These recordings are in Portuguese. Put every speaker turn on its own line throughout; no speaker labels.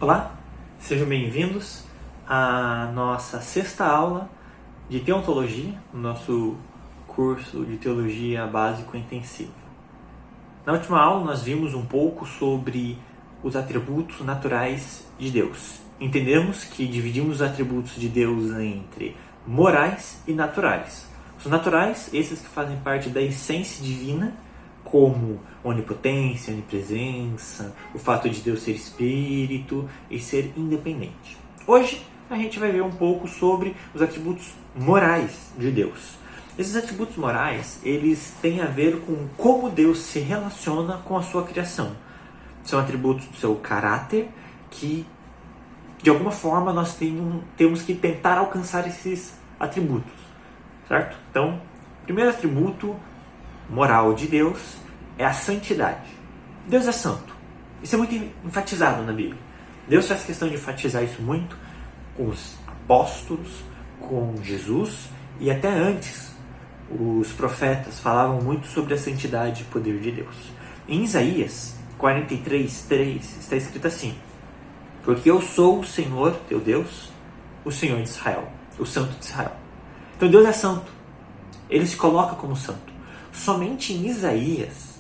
Olá, sejam bem-vindos à nossa sexta aula de Teontologia, no nosso curso de Teologia Básico Intensivo. Na última aula nós vimos um pouco sobre os atributos naturais de Deus. Entendemos que dividimos os atributos de Deus entre morais e naturais. Os naturais, esses que fazem parte da essência divina, como onipotência, onipresença, o fato de Deus ser espírito e ser independente. Hoje a gente vai ver um pouco sobre os atributos morais de Deus. Esses atributos morais, eles têm a ver com como Deus se relaciona com a sua criação. São atributos do seu caráter que, de alguma forma, nós temos que tentar alcançar esses atributos, certo? Então, o primeiro atributo moral de Deus é a santidade. Deus é santo. Isso é muito enfatizado na Bíblia. Deus faz questão de enfatizar isso muito com os apóstolos, com Jesus e até antes. Os profetas falavam muito sobre a santidade e poder de Deus. Em Isaías 43:3 está escrito assim: porque eu sou o Senhor teu Deus, o Senhor de Israel, o Santo de Israel. Então Deus é santo. Ele se coloca como santo. Somente em Isaías,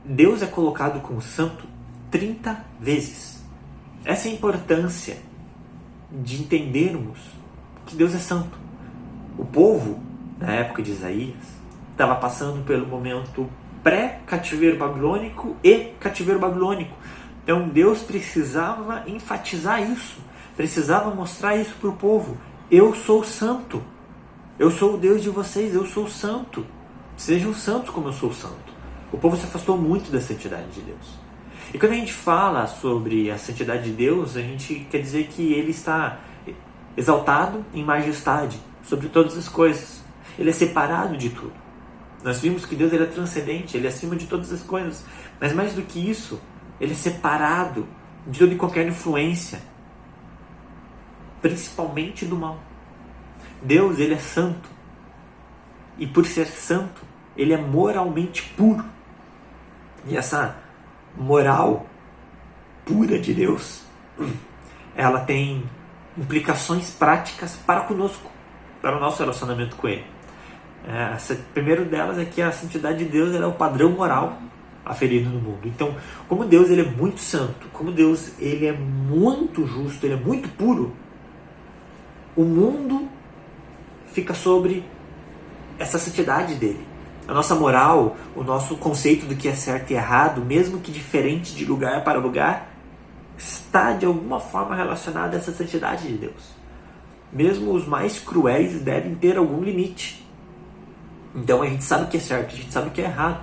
Deus é colocado como santo 30 vezes. Essa é a importância de entendermos que Deus é santo. O povo, na época de Isaías, estava passando pelo momento pré-cativeiro babilônico e cativeiro babilônico. Então Deus precisava enfatizar isso, precisava mostrar isso para o povo. Eu sou santo. Eu sou o Deus de vocês, eu sou santo. Sejam santos como eu sou santo. O povo se afastou muito da santidade de Deus. E quando a gente fala sobre a santidade de Deus, a gente quer dizer que Ele está exaltado em majestade sobre todas as coisas. Ele é separado de tudo. Nós vimos que Deus ele é transcendente, Ele é acima de todas as coisas. Mas mais do que isso, Ele é separado de toda e qualquer influência, principalmente do mal. Deus, Ele é santo. E por ser santo, Ele é moralmente puro. E essa moral pura de Deus, ela tem implicações práticas para conosco, para o nosso relacionamento com Ele. Primeiro delas é que a santidade de Deus ela é o padrão moral aferido no mundo. Então, como Deus ele é muito santo, como Deus ele é muito justo, Ele é muito puro, o mundo fica sobre essa santidade dele. A nossa moral, o nosso conceito do que é certo e errado, mesmo que diferente de lugar para lugar, está de alguma forma relacionado a essa santidade de Deus. Mesmo os mais cruéis devem ter algum limite. Então a gente sabe o que é certo, a gente sabe o que é errado.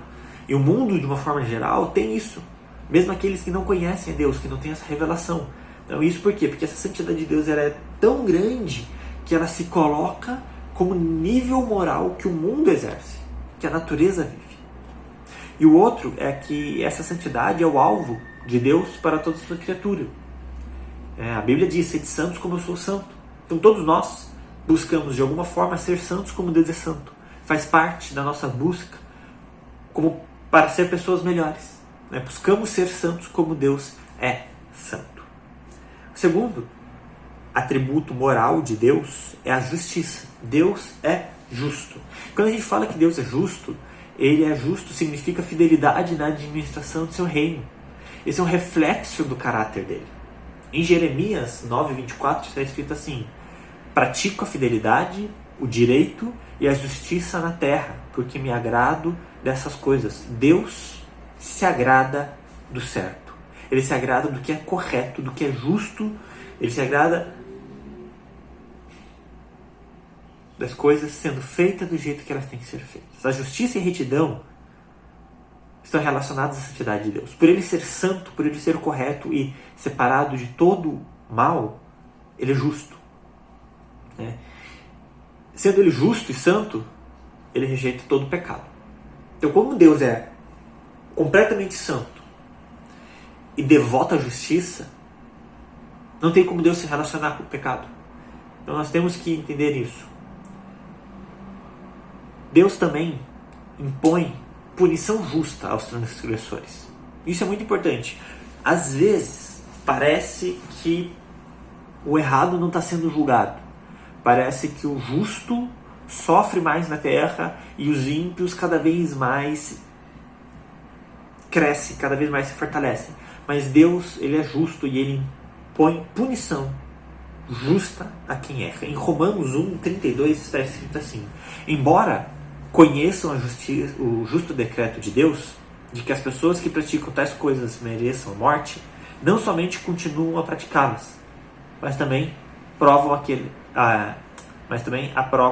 E o mundo, de uma forma geral, tem isso. Mesmo aqueles que não conhecem a Deus, que não têm essa revelação. Então isso por quê? Porque essa santidade de Deus ela é tão grande que ela se coloca como nível moral que o mundo exerce, que a natureza vive. E o outro é que essa santidade é o alvo de Deus para toda a sua criatura. A Bíblia diz, sede santos como eu sou santo. Então todos nós buscamos de alguma forma ser santos como Deus é santo. Faz parte da nossa busca como para ser pessoas melhores. Buscamos ser santos como Deus é santo. O segundo atributo moral de Deus é a justiça. Deus é justo. Quando a gente fala que Deus é justo, Ele é justo significa fidelidade na administração do seu reino. Esse é um reflexo do caráter dele. Em Jeremias 9:24 está escrito assim: pratico a fidelidade, o direito e a justiça na terra, porque me agrado dessas coisas. Deus se agrada do certo. Ele se agrada do que é correto, do que é justo. Ele se agrada das coisas sendo feitas do jeito que elas têm que ser feitas. A justiça e a retidão estão relacionadas à santidade de Deus. Por Ele ser santo, por Ele ser correto e separado de todo mal, Ele é justo. Sendo Ele justo e santo, Ele rejeita todo o pecado. Então, como Deus é completamente santo e devoto à justiça, não tem como Deus se relacionar com o pecado. Então nós temos que entender isso. Deus também impõe punição justa aos transgressores. Isso é muito importante. Às vezes, parece que o errado não está sendo julgado. Parece que o justo sofre mais na terra e os ímpios cada vez mais crescem, cada vez mais se fortalecem. Mas Deus, ele é justo e ele põe punição justa a quem erra. Em Romanos 1:32 está escrito assim: embora conheçam o justo decreto de Deus, de que as pessoas que praticam tais coisas mereçam morte, não somente continuam a praticá-las, mas também aprovam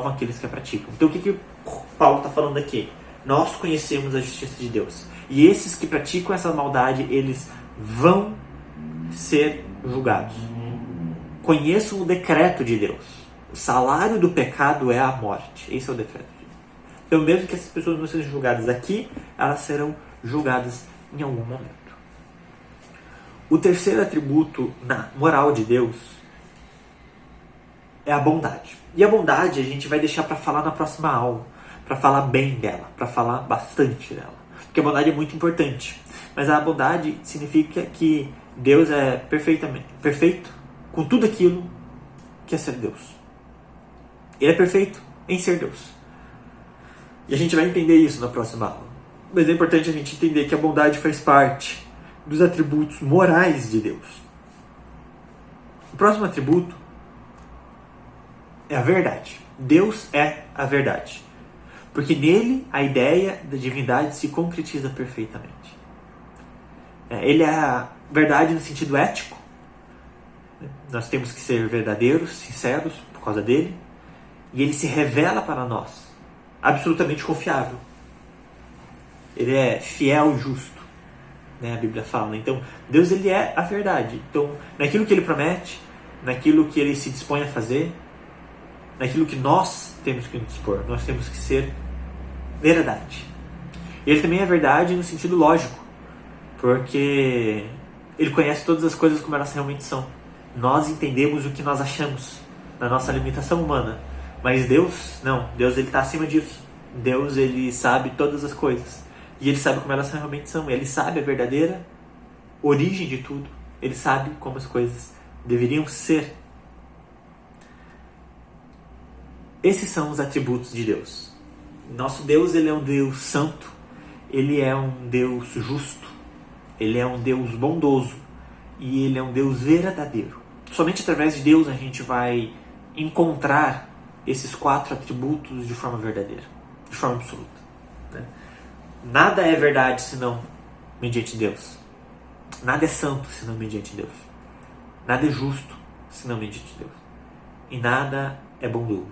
aqueles que a praticam. Então o que Paulo está falando aqui? Nós conhecemos a justiça de Deus. E esses que praticam essa maldade, eles vão ser julgados. Conheçam o decreto de Deus. O salário do pecado é a morte. Esse é o decreto de Deus. Então mesmo que essas pessoas não sejam julgadas aqui, elas serão julgadas em algum momento. O terceiro atributo na moral de Deus é a bondade. E a bondade a gente vai deixar para falar na próxima aula, para falar bem dela, para falar bastante dela. Porque a bondade é muito importante. Mas a bondade significa que Deus é perfeito com tudo aquilo que é ser Deus. Ele é perfeito em ser Deus. E a gente vai entender isso na próxima aula. Mas é importante a gente entender que a bondade faz parte dos atributos morais de Deus. O próximo atributo é a verdade. Deus é a verdade. Porque nele a ideia da divindade se concretiza perfeitamente. Ele é a verdade no sentido ético. Nós temos que ser verdadeiros, sinceros por causa dele. E ele se revela para nós, absolutamente confiável. Ele é fiel e justo, né? A Bíblia fala. Então, Deus, ele é a verdade. Então, naquilo que ele promete, naquilo que ele se dispõe a fazer, naquilo que nós temos que nos dispor, nós temos que ser verdade. Ele também é verdade no sentido lógico, porque ele conhece todas as coisas como elas realmente são. Nós entendemos o que nós achamos na nossa limitação humana, mas Deus, não. Deus, ele está acima disso. Deus, ele sabe todas as coisas. E ele sabe como elas realmente são. Ele sabe a verdadeira origem de tudo. Ele sabe como as coisas deveriam ser. Esses são os atributos de Deus. Nosso Deus, ele é um Deus santo. Ele é um Deus justo. Ele é um Deus bondoso. E ele é um Deus verdadeiro. Somente através de Deus a gente vai encontrar esses 4 atributos de forma verdadeira. De forma absoluta. Né? Nada é verdade senão mediante Deus. Nada é santo senão mediante Deus. Nada é justo senão mediante Deus. E nada é bondoso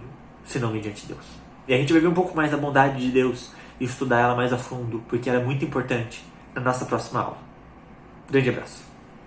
senão mediante Deus. E a gente vai ver um pouco mais da bondade de Deus e estudar ela mais a fundo, porque ela é muito importante na nossa próxima aula. Grande abraço.